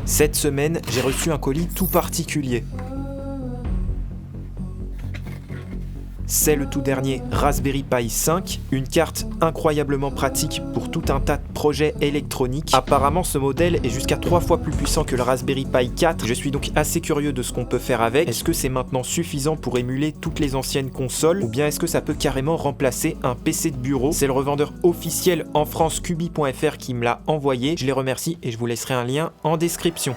Cette semaine, j'ai reçu un colis tout particulier. C'est le tout dernier Raspberry Pi 5, une carte incroyablement pratique pour tout un tas de projets électroniques. Apparemment, ce modèle est jusqu'à 3 fois plus puissant que le Raspberry Pi 4. Je suis donc assez curieux de ce qu'on peut faire avec. Est-ce que c'est maintenant suffisant pour émuler toutes les anciennes consoles ou bien est-ce que ça peut carrément remplacer un PC de bureau? C'est le revendeur officiel en France Cubi.fr qui me l'a envoyé. Je les remercie et je vous laisserai un lien en description.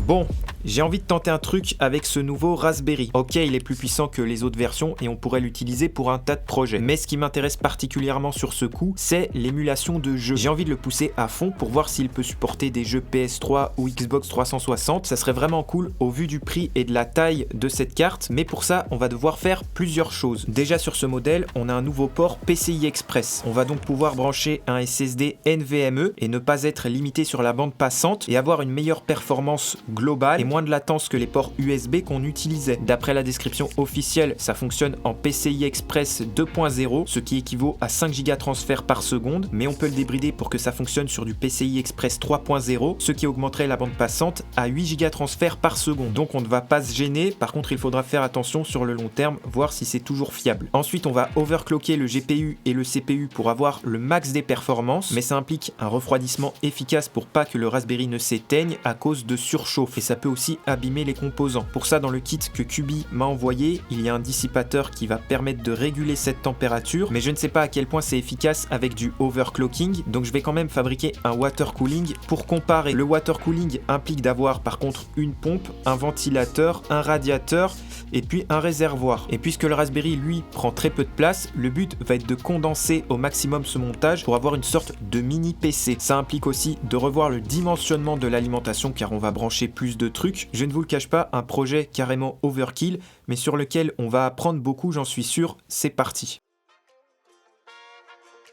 Bon. J'ai envie de tenter un truc avec ce nouveau Raspberry. Ok, il est plus puissant que les autres versions et on pourrait l'utiliser pour un tas de projets. Mais ce qui m'intéresse particulièrement sur ce coup, c'est l'émulation de jeux. J'ai envie de le pousser à fond pour voir s'il peut supporter des jeux PS3 ou Xbox 360. Ça serait vraiment cool au vu du prix et de la taille de cette carte. Mais pour ça, on va devoir faire plusieurs choses. Déjà sur ce modèle, on a un nouveau port PCI Express. On va donc pouvoir brancher un SSD NVMe et ne pas être limité sur la bande passante et avoir une meilleure performance globale et moins de latence que les ports USB qu'on utilisait. D'après la description officielle, ça fonctionne en PCI Express 2.0, ce qui équivaut à 5 Go transfert par seconde, mais on peut le débrider pour que ça fonctionne sur du PCI Express 3.0, ce qui augmenterait la bande passante à 8 Go transfert par seconde. Donc on ne va pas se gêner, par contre il faudra faire attention sur le long terme, voir si c'est toujours fiable. Ensuite on va overclocker le GPU et le CPU pour avoir le max des performances, mais ça implique un refroidissement efficace pour pas que le Raspberry ne s'éteigne à cause de surchauffe, et ça peut aussi abîmer les composants. Pour ça, dans le kit que Cubi m'a envoyé, il y a un dissipateur qui va permettre de réguler cette température, mais je ne sais pas à quel point c'est efficace avec du overclocking, donc je vais quand même fabriquer un water cooling pour comparer. Le water cooling implique d'avoir par contre une pompe, un ventilateur, un radiateur et puis un réservoir. Et puisque le Raspberry lui prend très peu de place, le but va être de condenser au maximum ce montage pour avoir une sorte de mini PC. Ça implique aussi de revoir le dimensionnement de l'alimentation car on va brancher plus de trucs. Je ne vous le cache pas, un projet carrément overkill, mais sur lequel on va apprendre beaucoup, j'en suis sûr. C'est parti.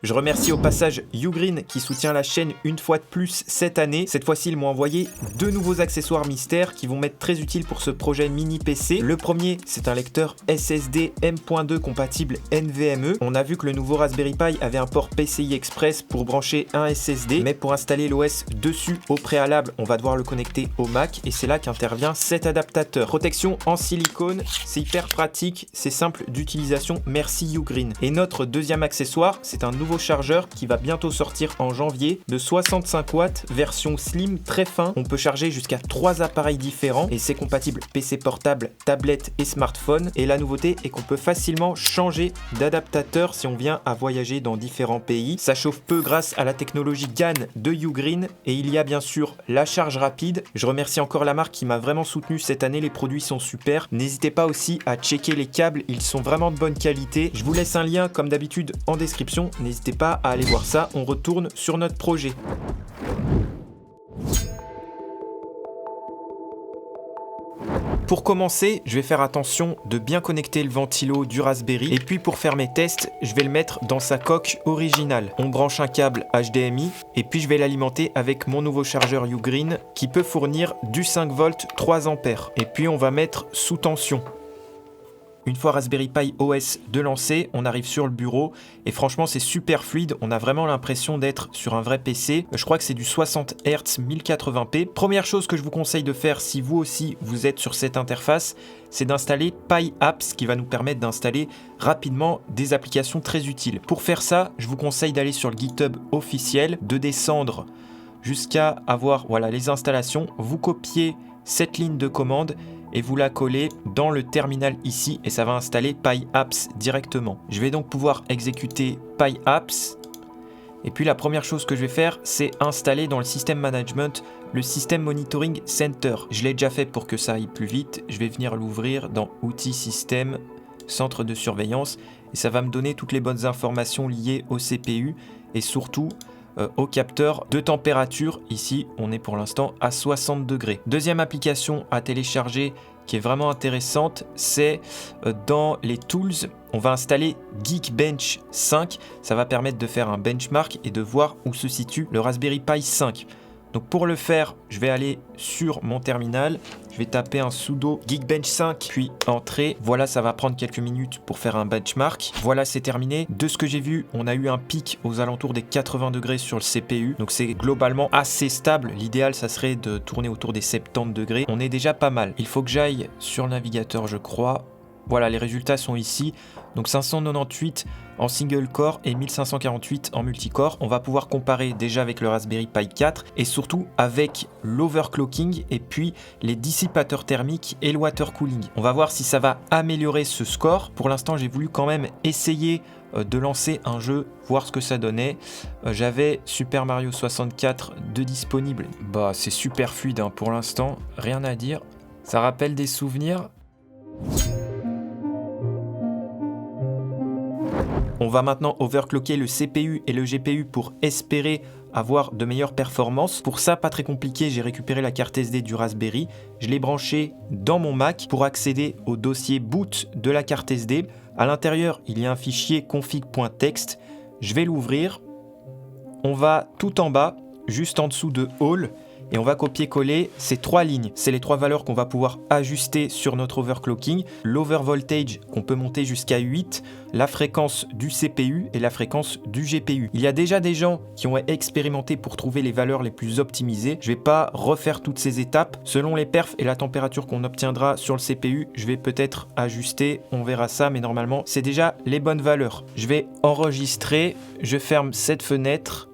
Je remercie au passage Ugreen qui soutient la chaîne une fois de plus cette année. Cette fois-ci, ils m'ont envoyé 2 nouveaux accessoires mystères qui vont m'être très utiles pour ce projet mini PC. Le premier, c'est un lecteur SSD M.2 compatible NVMe. On a vu que le nouveau Raspberry Pi avait un port PCI Express pour brancher un SSD, mais pour installer l'OS dessus au préalable, on va devoir le connecter au Mac et c'est là qu'intervient cet adaptateur. Protection en silicone, c'est hyper pratique, c'est simple d'utilisation. Merci Ugreen. Et notre deuxième accessoire, c'est un nouveau chargeur qui va bientôt sortir en janvier de 65 watts, version slim très fin. On peut charger jusqu'à 3 appareils différents et c'est compatible PC portable, tablette et smartphone. Et la nouveauté est qu'on peut facilement changer d'adaptateur si on vient à voyager dans différents pays. Ça chauffe peu grâce à la technologie GaN de Ugreen et il y a bien sûr la charge rapide. Je remercie encore la marque qui m'a vraiment soutenu cette année, les produits sont super. N'hésitez pas aussi à checker les câbles, ils sont vraiment de bonne qualité. Je vous laisse un lien comme d'habitude en description. N'hésitez pas à aller voir ça, on retourne sur notre projet. Pour commencer, je vais faire attention de bien connecter le ventilo du Raspberry et puis pour faire mes tests, je vais le mettre dans sa coque originale. On branche un câble HDMI et puis je vais l'alimenter avec mon nouveau chargeur Ugreen qui peut fournir du 5 volts 3 ampères. Et puis on va mettre sous tension. Une fois Raspberry Pi OS de lancer, on arrive sur le bureau et franchement c'est super fluide, on a vraiment l'impression d'être sur un vrai PC. Je crois que c'est du 60 Hz 1080p. Première chose que je vous conseille de faire si vous aussi vous êtes sur cette interface, c'est d'installer Pi Apps qui va nous permettre d'installer rapidement des applications très utiles. Pour faire ça, je vous conseille d'aller sur le GitHub officiel, de descendre jusqu'à avoir les installations, vous copiez cette ligne de commande et vous la collez dans le terminal ici et ça va installer Pi Apps directement. Je vais donc pouvoir exécuter Pi Apps et puis la première chose que je vais faire, c'est installer dans le système management le système monitoring center. Je l'ai déjà fait pour que ça aille plus vite. Je vais venir l'ouvrir dans outils système, centre de surveillance et ça va me donner toutes les bonnes informations liées au CPU et surtout au capteur de température. Ici, on est pour l'instant à 60 degrés. Deuxième application à télécharger qui est vraiment intéressante, c'est dans les tools, on va installer Geekbench 5. Ça va permettre de faire un benchmark et de voir où se situe le Raspberry Pi 5. Donc pour le faire, je vais aller sur mon terminal, je vais taper un sudo Geekbench 5, puis entrée. Voilà, ça va prendre quelques minutes pour faire un benchmark. Voilà, c'est terminé. De ce que j'ai vu, on a eu un pic aux alentours des 80 degrés sur le CPU. Donc c'est globalement assez stable. L'idéal, ça serait de tourner autour des 70 degrés. On est déjà pas mal. Il faut que j'aille sur le navigateur, je crois. Voilà, les résultats sont ici. Donc 598 en single core et 1548 en multicore. On va pouvoir comparer déjà avec le Raspberry Pi 4 et surtout avec l'overclocking et puis les dissipateurs thermiques et le water cooling. On va voir si ça va améliorer ce score. Pour l'instant, j'ai voulu quand même essayer de lancer un jeu, voir ce que ça donnait. J'avais Super Mario 64 de disponible. Bah, c'est super fluide hein, pour l'instant, rien à dire. Ça rappelle des souvenirs. On va maintenant overclocker le CPU et le GPU pour espérer avoir de meilleures performances. Pour ça, pas très compliqué, j'ai récupéré la carte SD du Raspberry, je l'ai branchée dans mon Mac pour accéder au dossier boot de la carte SD. À l'intérieur, il y a un fichier config.txt. Je vais l'ouvrir. On va tout en bas, juste en dessous de All, et on va copier-coller ces 3 lignes. C'est les 3 valeurs qu'on va pouvoir ajuster sur notre overclocking. L'overvoltage qu'on peut monter jusqu'à 8, la fréquence du CPU et la fréquence du GPU. Il y a déjà des gens qui ont expérimenté pour trouver les valeurs les plus optimisées. Je ne vais pas refaire toutes ces étapes. Selon les perfs et la température qu'on obtiendra sur le CPU, je vais peut-être ajuster, on verra ça, mais normalement, c'est déjà les bonnes valeurs. Je vais enregistrer, je ferme cette fenêtre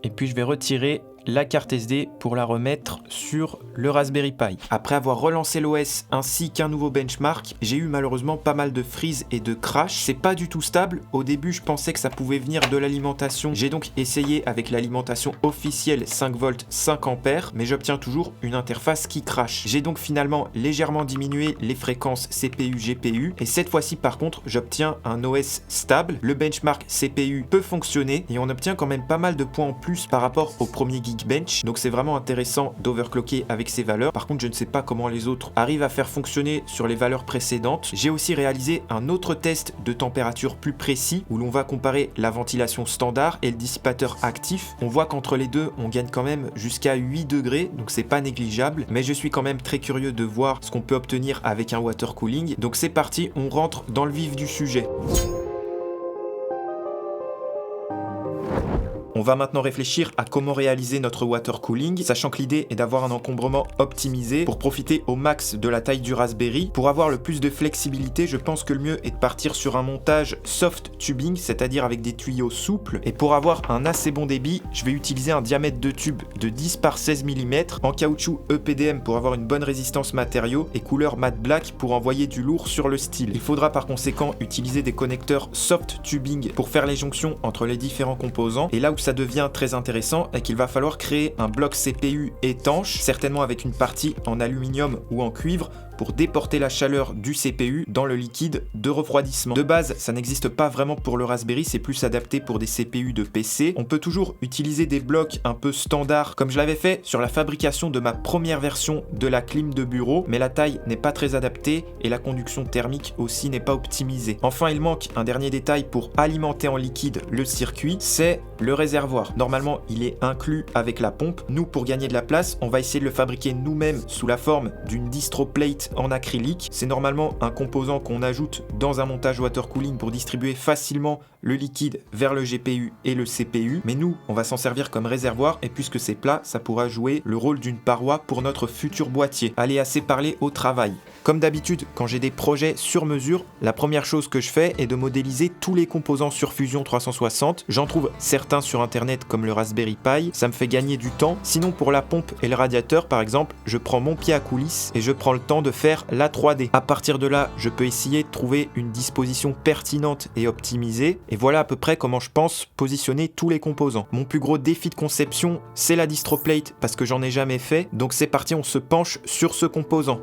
et puis je vais retirer la carte SD pour la remettre sur le Raspberry Pi. Après avoir relancé l'OS ainsi qu'un nouveau benchmark, j'ai eu malheureusement pas mal de freeze et de crash. C'est pas du tout stable. Au début, je pensais que ça pouvait venir de l'alimentation. J'ai donc essayé avec l'alimentation officielle 5 volts 5 ampères, mais j'obtiens toujours une interface qui crash. J'ai donc finalement légèrement diminué les fréquences CPU-GPU et cette fois-ci par contre, j'obtiens un OS stable. Le benchmark CPU peut fonctionner et on obtient quand même pas mal de points en plus par rapport au premier Geekbench. Donc c'est vraiment intéressant d'overclocker avec ces valeurs. Par contre, je ne sais pas comment les autres arrivent à faire fonctionner sur les valeurs précédentes. J'ai aussi réalisé un autre test de température plus précis où l'on va comparer la ventilation standard et le dissipateur actif. On voit qu'entre les deux, on gagne quand même jusqu'à 8 degrés, donc c'est pas négligeable. Mais je suis quand même très curieux de voir ce qu'on peut obtenir avec un water cooling. Donc c'est parti, on rentre dans le vif du sujet. On va maintenant réfléchir à comment réaliser notre water cooling, sachant que l'idée est d'avoir un encombrement optimisé pour profiter au max de la taille du Raspberry. Pour avoir le plus de flexibilité, je pense que le mieux est de partir sur un montage soft tubing, c'est-à-dire avec des tuyaux souples. Et pour avoir un assez bon débit, je vais utiliser un diamètre de tube de 10 par 16 mm en caoutchouc EPDM pour avoir une bonne résistance matériaux et couleur matte black pour envoyer du lourd sur le style. Il faudra par conséquent utiliser des connecteurs soft tubing pour faire les jonctions entre les différents composants. Et là où ça devient très intéressant est qu'il va falloir créer un bloc CPU étanche, certainement avec une partie en aluminium ou en cuivre, pour déporter la chaleur du CPU dans le liquide de refroidissement. De base, ça n'existe pas vraiment pour le Raspberry, c'est plus adapté pour des CPU de PC. On peut toujours utiliser des blocs un peu standards, comme je l'avais fait sur la fabrication de ma première version de la clim de bureau, mais la taille n'est pas très adaptée et la conduction thermique aussi n'est pas optimisée. Enfin, il manque un dernier détail pour alimenter en liquide le circuit, c'est le réservoir. Normalement, il est inclus avec la pompe. Nous, pour gagner de la place, on va essayer de le fabriquer nous-mêmes sous la forme d'une distro plate en acrylique. C'est normalement un composant qu'on ajoute dans un montage water cooling pour distribuer facilement le liquide vers le GPU et le CPU. Mais nous, on va s'en servir comme réservoir et puisque c'est plat, ça pourra jouer le rôle d'une paroi pour notre futur boîtier. Allez, assez parlé au travail. Comme d'habitude, quand j'ai des projets sur mesure, la première chose que je fais est de modéliser tous les composants sur Fusion 360. J'en trouve certains sur internet comme le Raspberry Pi, ça me fait gagner du temps. Sinon pour la pompe et le radiateur par exemple, je prends mon pied à coulisses et je prends le temps de faire la 3D. À partir de là, je peux essayer de trouver une disposition pertinente et optimisée. Et voilà à peu près comment je pense positionner tous les composants. Mon plus gros défi de conception, c'est la DistroPlate parce que j'en ai jamais fait. Donc c'est parti, on se penche sur ce composant.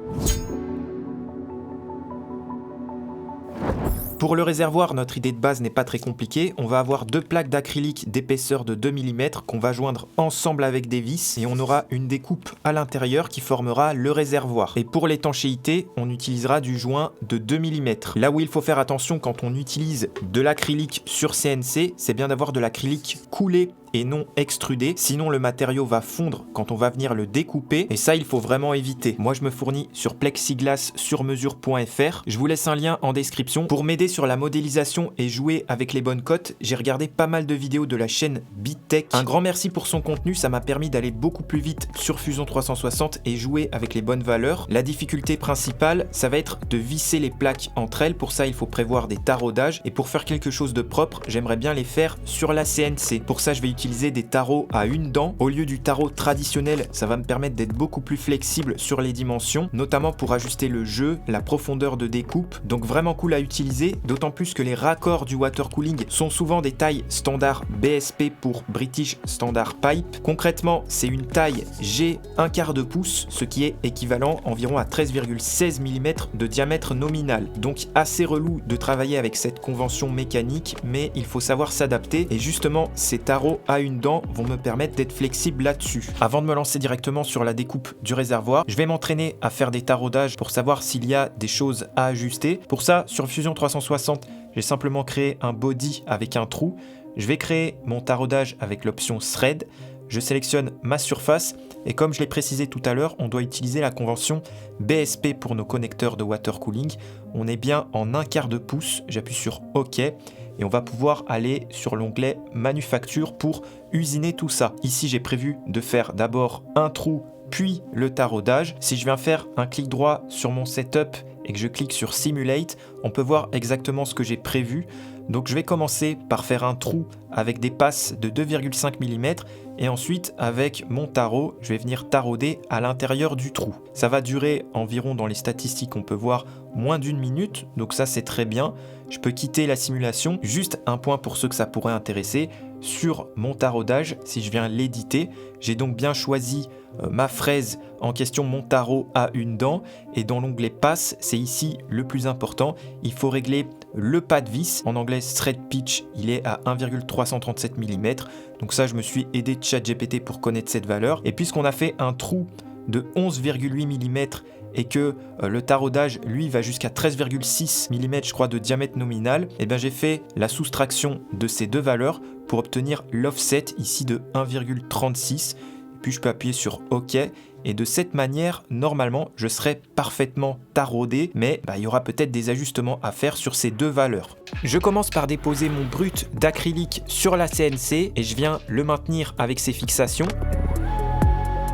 Pour le réservoir, notre idée de base n'est pas très compliquée. On va avoir deux plaques d'acrylique d'épaisseur de 2 mm qu'on va joindre ensemble avec des vis et on aura une découpe à l'intérieur qui formera le réservoir. Et pour l'étanchéité, on utilisera du joint de 2 mm. Là où il faut faire attention quand on utilise de l'acrylique sur CNC, c'est bien d'avoir de l'acrylique coulé et non extrudé, sinon le matériau va fondre quand on va venir le découper et ça il faut vraiment éviter. Moi je me fournis sur plexiglassurmesure.fr, je vous laisse un lien en description. Pour m'aider sur la modélisation et jouer avec les bonnes cotes, j'ai regardé pas mal de vidéos de la chaîne BitTech. Un grand merci pour son contenu, ça m'a permis d'aller beaucoup plus vite sur Fusion 360 et jouer avec les bonnes valeurs. La difficulté principale, ça va être de visser les plaques entre elles. Pour ça, il faut prévoir des taraudages et pour faire quelque chose de propre, j'aimerais bien les faire sur la CNC. Pour ça, je vais utiliser des tarots à une dent. Au lieu du tarot traditionnel, ça va me permettre d'être beaucoup plus flexible sur les dimensions, notamment pour ajuster le jeu, la profondeur de découpe. Donc vraiment cool à utiliser, d'autant plus que les raccords du water cooling sont souvent des tailles standard BSP pour British Standard Pipe. Concrètement, c'est une taille G 1/4 de pouce, ce qui est équivalent environ à 13,16 mm de diamètre nominal. Donc assez relou de travailler avec cette convention mécanique, mais il faut savoir s'adapter et justement ces tarots à une dent vont me permettre d'être flexible là-dessus. Avant de me lancer directement sur la découpe du réservoir, je vais m'entraîner à faire des taraudages pour savoir s'il y a des choses à ajuster. Pour ça, sur Fusion 360, j'ai simplement créé un body avec un trou. Je vais créer mon taraudage avec l'option Thread. Je sélectionne ma surface et comme je l'ai précisé tout à l'heure, on doit utiliser la convention BSP pour nos connecteurs de water cooling. On est bien en 1/4 de pouce. J'appuie sur OK et on va pouvoir aller sur l'onglet Manufacture pour usiner tout ça. Ici, j'ai prévu de faire d'abord un trou puis le taraudage. Si je viens faire un clic droit sur mon setup et que je clique sur Simulate, on peut voir exactement ce que j'ai prévu. Donc je vais commencer par faire un trou avec des passes de 2,5 mm et ensuite avec mon tarot, je vais venir tarauder à l'intérieur du trou. Ça va durer environ, dans les statistiques on peut voir, moins d'1 minute, donc ça c'est très bien. Je peux quitter la simulation. Juste un point pour ceux que ça pourrait intéresser, sur mon taraudage, si je viens l'éditer, j'ai donc bien choisi ma fraise en question, mon tarot à une dent, et dans l'onglet passe, c'est ici le plus important, il faut régler le pas de vis, en anglais thread pitch, il est à 1,337 mm, donc ça je me suis aidé de ChatGPT pour connaître cette valeur, et puisqu'on a fait un trou de 11,8 mm et que le taraudage lui va jusqu'à 13,6 mm je crois de diamètre nominal, et bien j'ai fait la soustraction de ces deux valeurs pour obtenir l'offset ici de 1,36, puis je peux appuyer sur OK et de cette manière normalement je serai parfaitement taraudé, mais il y aura peut-être des ajustements à faire sur ces deux valeurs. Je commence par déposer mon brut d'acrylique sur la CNC et je viens le maintenir avec ses fixations.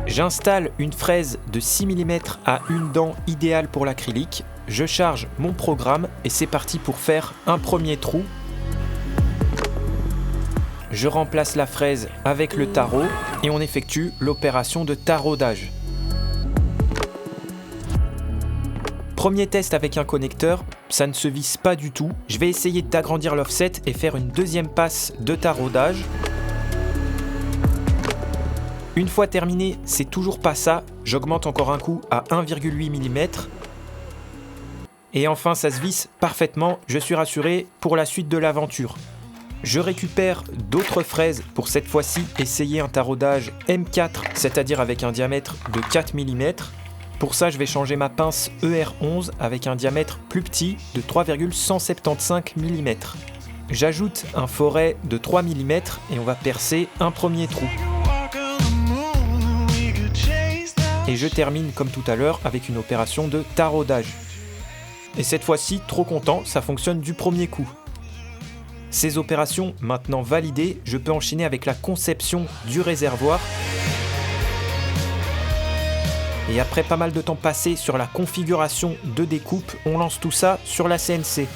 J'installe une fraise de 6 mm à une dent idéale pour l'acrylique. Je charge mon programme et c'est parti pour faire un premier trou. Je remplace la fraise avec le tarot et on effectue l'opération de taraudage. Premier test avec un connecteur, ça ne se visse pas du tout. Je vais essayer d'agrandir l'offset et faire une deuxième passe de taraudage. Une fois terminé, c'est toujours pas ça, j'augmente encore un coup à 1,8 mm. Et enfin ça se visse parfaitement, je suis rassuré pour la suite de l'aventure. Je récupère d'autres fraises pour cette fois-ci essayer un taraudage M4, c'est-à-dire avec un diamètre de 4 mm. Pour ça, je vais changer ma pince ER11 avec un diamètre plus petit de 3,175 mm. J'ajoute un foret de 3 mm et on va percer un premier trou. Et je termine comme tout à l'heure avec une opération de taraudage. Et cette fois-ci, trop content, ça fonctionne du premier coup. Ces opérations maintenant validées, je peux enchaîner avec la conception du réservoir. Et après pas mal de temps passé sur la configuration de découpe, on lance tout ça sur la CNC.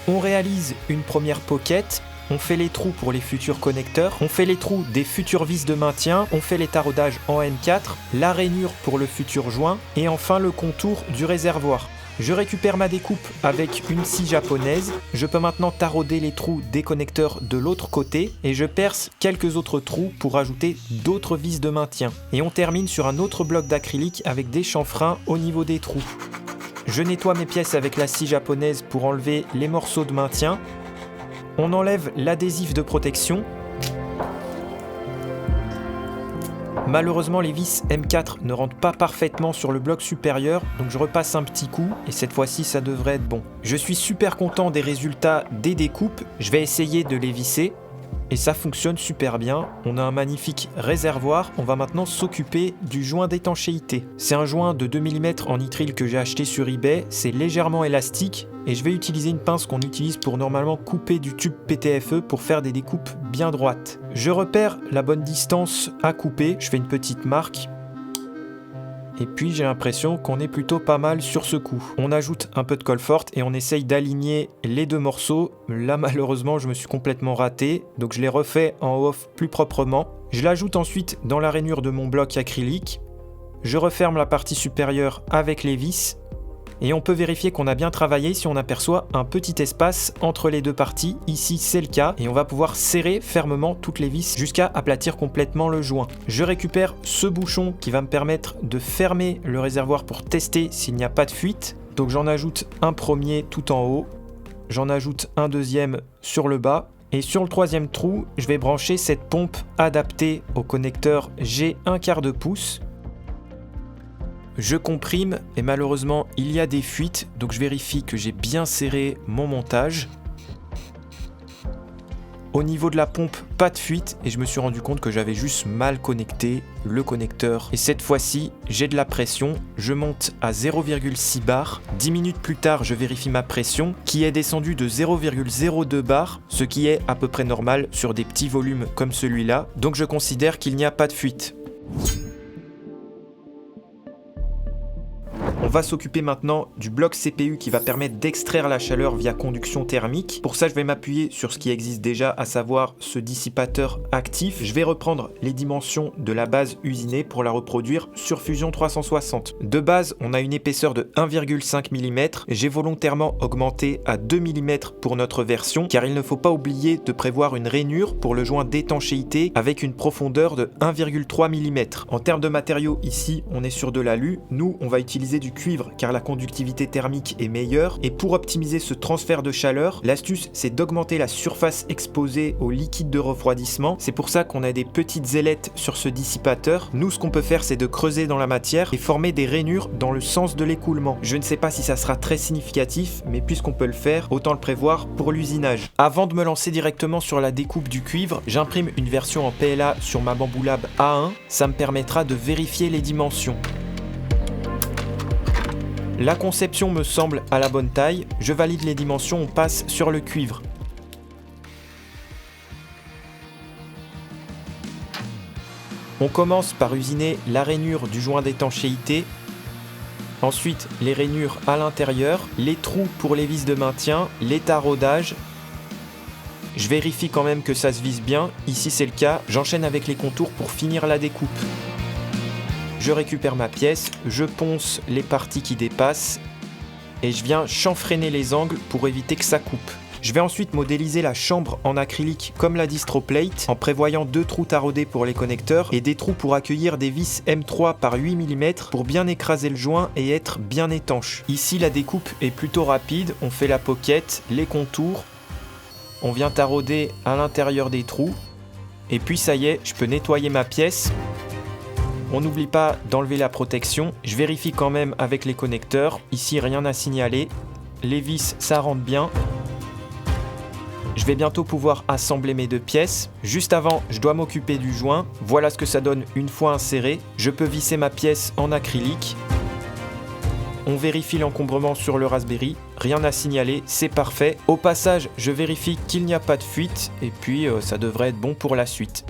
On réalise une première pocket, on fait les trous pour les futurs connecteurs, on fait les trous des futures vis de maintien, on fait les taraudages en M4, la rainure pour le futur joint et enfin le contour du réservoir. Je récupère ma découpe avec une scie japonaise, je peux maintenant tarauder les trous des connecteurs de l'autre côté et je perce quelques autres trous pour ajouter d'autres vis de maintien. Et on termine sur un autre bloc d'acrylique avec des chanfreins au niveau des trous. Je nettoie mes pièces avec la scie japonaise pour enlever les morceaux de maintien. On enlève l'adhésif de protection. Malheureusement, les vis M4 ne rentrent pas parfaitement sur le bloc supérieur, donc je repasse un petit coup et cette fois-ci ça devrait être bon. Je suis super content des résultats des découpes, je vais essayer de les visser. et ça fonctionne super bien. On a un magnifique réservoir. On va maintenant s'occuper du joint d'étanchéité. C'est un joint de 2 mm en nitrile que j'ai acheté sur eBay. C'est légèrement élastique et je vais utiliser une pince qu'on utilise pour normalement couper du tube PTFE pour faire des découpes bien droites. Je repère la bonne distance à couper. Je fais une petite marque. Et puis j'ai l'impression qu'on est plutôt pas mal sur ce coup. On ajoute un peu de colle forte et on essaye d'aligner les deux morceaux. Là malheureusement je me suis complètement raté, donc je les refais en off plus proprement. Je l'ajoute ensuite dans la rainure de mon bloc acrylique. Je referme la partie supérieure avec les vis. Et on peut vérifier qu'on a bien travaillé si on aperçoit un petit espace entre les deux parties. Ici c'est le cas et on va pouvoir serrer fermement toutes les vis jusqu'à aplatir complètement le joint. Je récupère ce bouchon qui va me permettre de fermer le réservoir pour tester s'il n'y a pas de fuite. Donc j'en ajoute un premier tout en haut, j'en ajoute un deuxième sur le bas. Et sur le troisième trou, je vais brancher cette pompe adaptée au connecteur G1/4 pouce. Je comprime et malheureusement il y a des fuites, donc je vérifie que j'ai bien serré mon montage. Au niveau de la pompe, pas de fuite et je me suis rendu compte que j'avais juste mal connecté le connecteur. Et cette fois-ci, j'ai de la pression, je monte à 0,6 bar. 10 minutes plus tard, je vérifie ma pression qui est descendue de 0,02 bar, ce qui est à peu près normal sur des petits volumes comme celui-là. Donc je considère qu'il n'y a pas de fuite. On va s'occuper maintenant du bloc CPU qui va permettre d'extraire la chaleur via conduction thermique. Pour ça, je vais m'appuyer sur ce qui existe déjà, à savoir ce dissipateur actif. Je vais reprendre les dimensions de la base usinée pour la reproduire sur Fusion 360. De base, on a une épaisseur de 1,5 mm. J'ai volontairement augmenté à 2 mm pour notre version, car il ne faut pas oublier de prévoir une rainure pour le joint d'étanchéité avec une profondeur de 1,3 mm. En termes de matériaux, ici, on est sur de l'alu. Nous, on va utiliser du cuivre car la conductivité thermique est meilleure et pour optimiser ce transfert de chaleur, l'astuce c'est d'augmenter la surface exposée au liquide de refroidissement. C'est pour ça qu'on a des petites ailettes sur ce dissipateur. Nous ce qu'on peut faire c'est de creuser dans la matière et former des rainures dans le sens de l'écoulement. Je ne sais pas si ça sera très significatif mais puisqu'on peut le faire, autant le prévoir pour l'usinage. Avant de me lancer directement sur la découpe du cuivre, j'imprime une version en PLA sur ma Bambu Lab A1. Ça me permettra de vérifier les dimensions. La conception me semble à la bonne taille, je valide les dimensions, on passe sur le cuivre. On commence par usiner la rainure du joint d'étanchéité, ensuite les rainures à l'intérieur, les trous pour les vis de maintien, les taraudages. Je vérifie quand même que ça se vise bien, ici c'est le cas, j'enchaîne avec les contours pour finir la découpe. Je récupère ma pièce, je ponce les parties qui dépassent et je viens chanfreiner les angles pour éviter que ça coupe. Je vais ensuite modéliser la chambre en acrylique comme la DistroPlate en prévoyant 2 trous taraudés pour les connecteurs et des trous pour accueillir des vis M3 par 8 mm pour bien écraser le joint et être bien étanche. Ici la découpe est plutôt rapide, on fait la pocket, les contours, on vient tarauder à l'intérieur des trous et puis ça y est, je peux nettoyer ma pièce. On n'oublie pas d'enlever la protection. Je vérifie quand même avec les connecteurs. Ici, rien à signaler. Les vis, ça rentre bien. Je vais bientôt pouvoir assembler mes 2 pièces. Juste avant, je dois m'occuper du joint. Voilà ce que ça donne une fois inséré. Je peux visser ma pièce en acrylique. On vérifie l'encombrement sur le Raspberry. Rien à signaler, c'est parfait. Au passage, je vérifie qu'il n'y a pas de fuite. Et puis, ça devrait être bon pour la suite.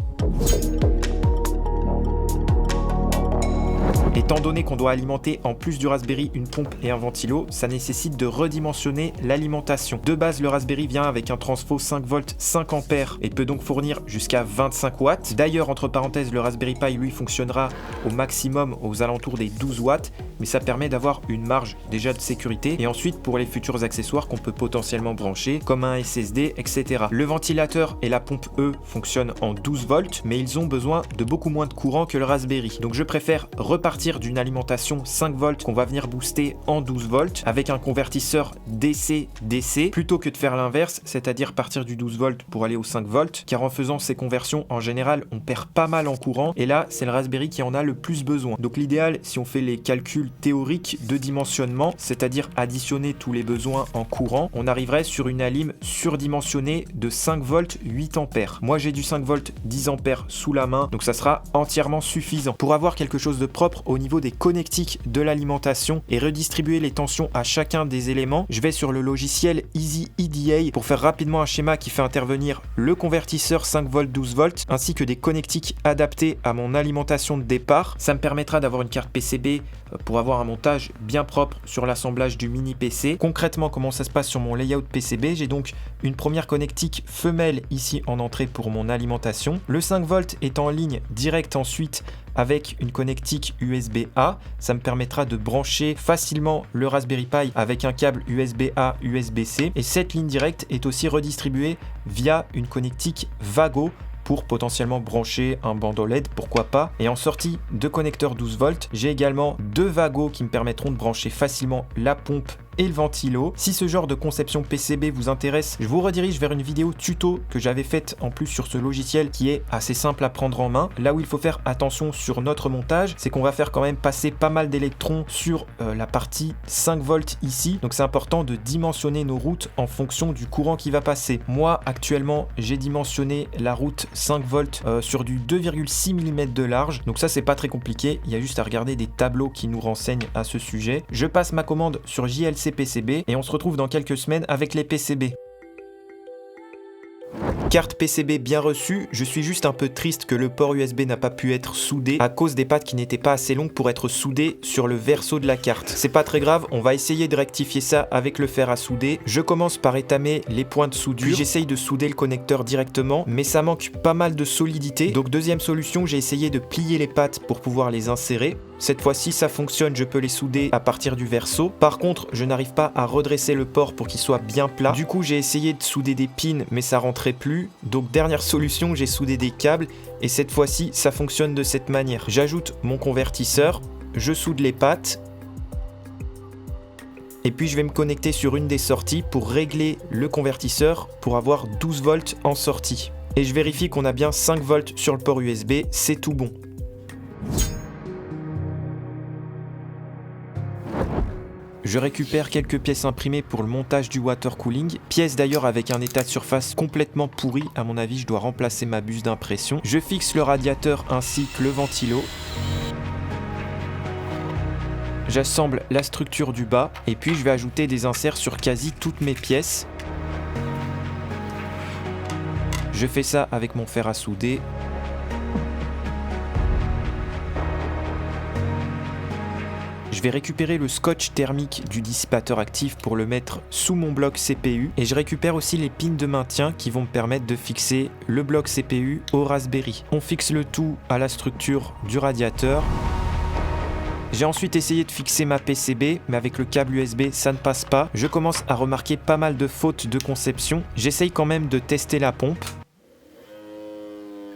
Étant donné qu'on doit alimenter en plus du Raspberry une pompe et un ventilo, ça nécessite de redimensionner l'alimentation. De base, le Raspberry vient avec un transfo 5 volts 5 ampères et peut donc fournir jusqu'à 25 watts. D'ailleurs, entre parenthèses, le Raspberry Pi lui fonctionnera au maximum aux alentours des 12 watts, mais ça permet d'avoir une marge déjà de sécurité et ensuite pour les futurs accessoires qu'on peut potentiellement brancher comme un SSD, etc. Le ventilateur et la pompe eux fonctionnent en 12 volts, mais ils ont besoin de beaucoup moins de courant que le Raspberry. Donc je préfère repartir partir d'une alimentation 5 volts qu'on va venir booster en 12 volts avec un convertisseur DC-DC plutôt que de faire l'inverse, c'est-à-dire partir du 12 volts pour aller au 5 volts, car en faisant ces conversions, en général, on perd pas mal en courant et là, c'est le Raspberry qui en a le plus besoin. Donc l'idéal, si on fait les calculs théoriques de dimensionnement, c'est-à-dire additionner tous les besoins en courant, on arriverait sur une alim surdimensionnée de 5 volts 8 ampères. Moi, j'ai du 5 volts 10 ampères sous la main, donc ça sera entièrement suffisant. Pour avoir quelque chose de propre au niveau des connectiques de l'alimentation et redistribuer les tensions à chacun des éléments, je vais sur le logiciel Easy EDA pour faire rapidement un schéma qui fait intervenir le convertisseur 5 volts 12 volts ainsi que des connectiques adaptés à mon alimentation de départ. Ça me permettra d'avoir une carte PCB pour avoir un montage bien propre sur l'assemblage du mini PC. Concrètement, comment ça se passe sur mon layout PCB? J'ai donc une première connectique femelle ici en entrée pour mon alimentation. Le 5 volts est en ligne directe ensuite avec une connectique USB-A. Ça me permettra de brancher facilement le Raspberry Pi avec un câble USB-A, USB-C. Et cette ligne directe est aussi redistribuée via une connectique Vago pour potentiellement brancher un bandeau LED, pourquoi pas. Et en sortie de connecteur 12 volts, j'ai également 2 Vago qui me permettront de brancher facilement la pompe et le ventilo. Si ce genre de conception PCB vous intéresse, je vous redirige vers une vidéo tuto que j'avais faite en plus sur ce logiciel qui est assez simple à prendre en main. Là où il faut faire attention sur notre montage, c'est qu'on va faire quand même passer pas mal d'électrons sur la partie 5 volts ici. Donc c'est important de dimensionner nos routes en fonction du courant qui va passer. Moi actuellement, j'ai dimensionné la route 5 volts sur du 2,6 mm de large. Donc ça c'est pas très compliqué, il y a juste à regarder des tableaux qui nous renseignent à ce sujet. Je passe ma commande sur JLC PCB et on se retrouve dans quelques semaines avec les PCB. Carte PCB bien reçue, je suis juste un peu triste que le port USB n'a pas pu être soudé à cause des pattes qui n'étaient pas assez longues pour être soudées sur le verso de la carte. C'est pas très grave, on va essayer de rectifier ça avec le fer à souder. Je commence par étamer les points de soudure, puis j'essaye de souder le connecteur directement, mais ça manque pas mal de solidité. Donc deuxième solution, j'ai essayé de plier les pattes pour pouvoir les insérer. Cette fois-ci, ça fonctionne, je peux les souder à partir du verso. Par contre, je n'arrive pas à redresser le port pour qu'il soit bien plat. Du coup, j'ai essayé de souder des pins, mais ça rentrait plus. Donc, dernière solution, j'ai soudé des câbles. Et cette fois-ci, ça fonctionne de cette manière. J'ajoute mon convertisseur, je soude les pattes. Et puis, je vais me connecter sur une des sorties pour régler le convertisseur pour avoir 12 volts en sortie. Et je vérifie qu'on a bien 5 volts sur le port USB, c'est tout bon. Je récupère quelques pièces imprimées pour le montage du water cooling, pièces d'ailleurs avec un état de surface complètement pourri, à mon avis je dois remplacer ma buse d'impression. Je fixe le radiateur ainsi que le ventilo. J'assemble la structure du bas et puis je vais ajouter des inserts sur quasi toutes mes pièces. Je fais ça avec mon fer à souder. Je vais récupérer le scotch thermique du dissipateur actif pour le mettre sous mon bloc CPU et je récupère aussi les pins de maintien qui vont me permettre de fixer le bloc CPU au Raspberry. On fixe le tout à la structure du radiateur. J'ai ensuite essayé de fixer ma PCB, mais avec le câble USB, ça ne passe pas. Je commence à remarquer pas mal de fautes de conception. J'essaye quand même de tester la pompe.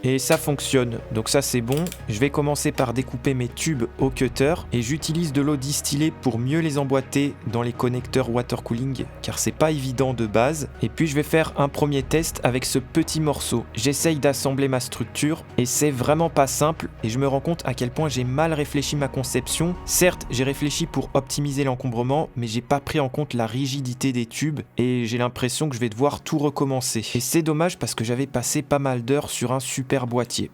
Et ça fonctionne, donc ça c'est bon. Je vais commencer par découper mes tubes au cutter et j'utilise de l'eau distillée pour mieux les emboîter dans les connecteurs water cooling car c'est pas évident de base. Et puis je vais faire un premier test avec ce petit morceau. J'essaye d'assembler ma structure et c'est vraiment pas simple et je me rends compte à quel point j'ai mal réfléchi ma conception. Certes, j'ai réfléchi pour optimiser l'encombrement, mais j'ai pas pris en compte la rigidité des tubes et j'ai l'impression que je vais devoir tout recommencer. Et c'est dommage parce que j'avais passé pas mal d'heures sur un super boîtier.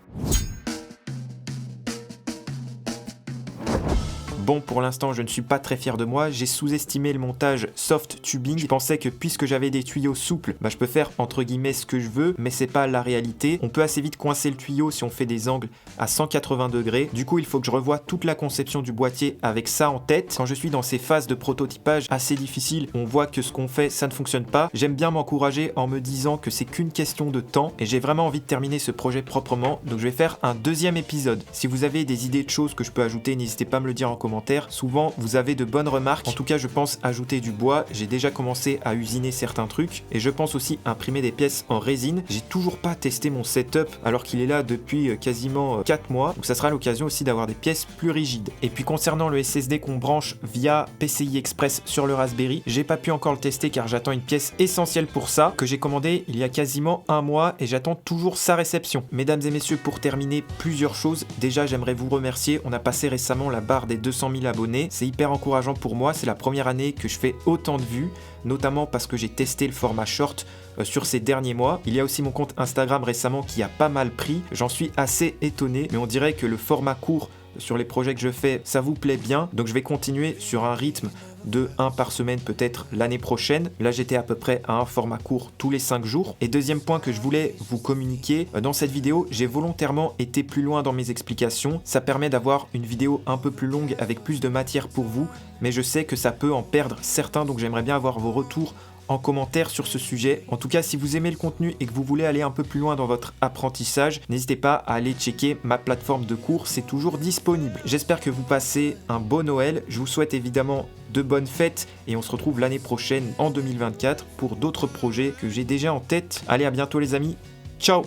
Bon, pour l'instant, je ne suis pas très fier de moi. J'ai sous-estimé le montage soft tubing. Je pensais que puisque j'avais des tuyaux souples, je peux faire entre guillemets ce que je veux, mais c'est pas la réalité. On peut assez vite coincer le tuyau si on fait des angles à 180 degrés. Du coup, il faut que je revoie toute la conception du boîtier avec ça en tête. Quand je suis dans ces phases de prototypage assez difficiles, on voit que ce qu'on fait, ça ne fonctionne pas. J'aime bien m'encourager en me disant que c'est qu'une question de temps et j'ai vraiment envie de terminer ce projet proprement. Donc je vais faire un deuxième épisode. Si vous avez des idées de choses que je peux ajouter, n'hésitez pas à me le dire en commentaire. commentaires. Souvent, vous avez de bonnes remarques. En tout cas, je pense ajouter du bois. J'ai déjà commencé à usiner certains trucs et je pense aussi imprimer des pièces en résine. J'ai toujours pas testé mon setup alors qu'il est là depuis quasiment 4 mois. Donc ça sera l'occasion aussi d'avoir des pièces plus rigides. Et puis concernant le SSD qu'on branche via PCI Express sur le Raspberry, j'ai pas pu encore le tester car j'attends une pièce essentielle pour ça que j'ai commandée il y a quasiment un mois et j'attends toujours sa réception. Mesdames et messieurs, pour terminer, plusieurs choses. Déjà, j'aimerais vous remercier. On a passé récemment la barre des 200 000 abonnés. C'est hyper encourageant pour moi. C'est la première année que je fais autant de vues, notamment parce que j'ai testé le format short sur ces derniers mois. Il y a aussi mon compte Instagram récemment qui a pas mal pris. J'en suis assez étonné, mais on dirait que le format court sur les projets que je fais, ça vous plaît bien. Donc je vais continuer sur un rythme de 1 par semaine peut-être l'année prochaine. Là j'étais à peu près à un format court tous les 5 jours. Et deuxième point que je voulais vous communiquer, dans cette vidéo j'ai volontairement été plus loin dans mes explications. Ça permet d'avoir une vidéo un peu plus longue avec plus de matière pour vous, mais je sais que ça peut en perdre certains, donc j'aimerais bien avoir vos retours en commentaire sur ce sujet. En tout cas, si vous aimez le contenu et que vous voulez aller un peu plus loin dans votre apprentissage, n'hésitez pas à aller checker ma plateforme de cours, c'est toujours disponible. J'espère que vous passez un beau Noël, je vous souhaite évidemment de bonnes fêtes et on se retrouve l'année prochaine en 2024 pour d'autres projets que j'ai déjà en tête. Allez, à bientôt les amis, ciao!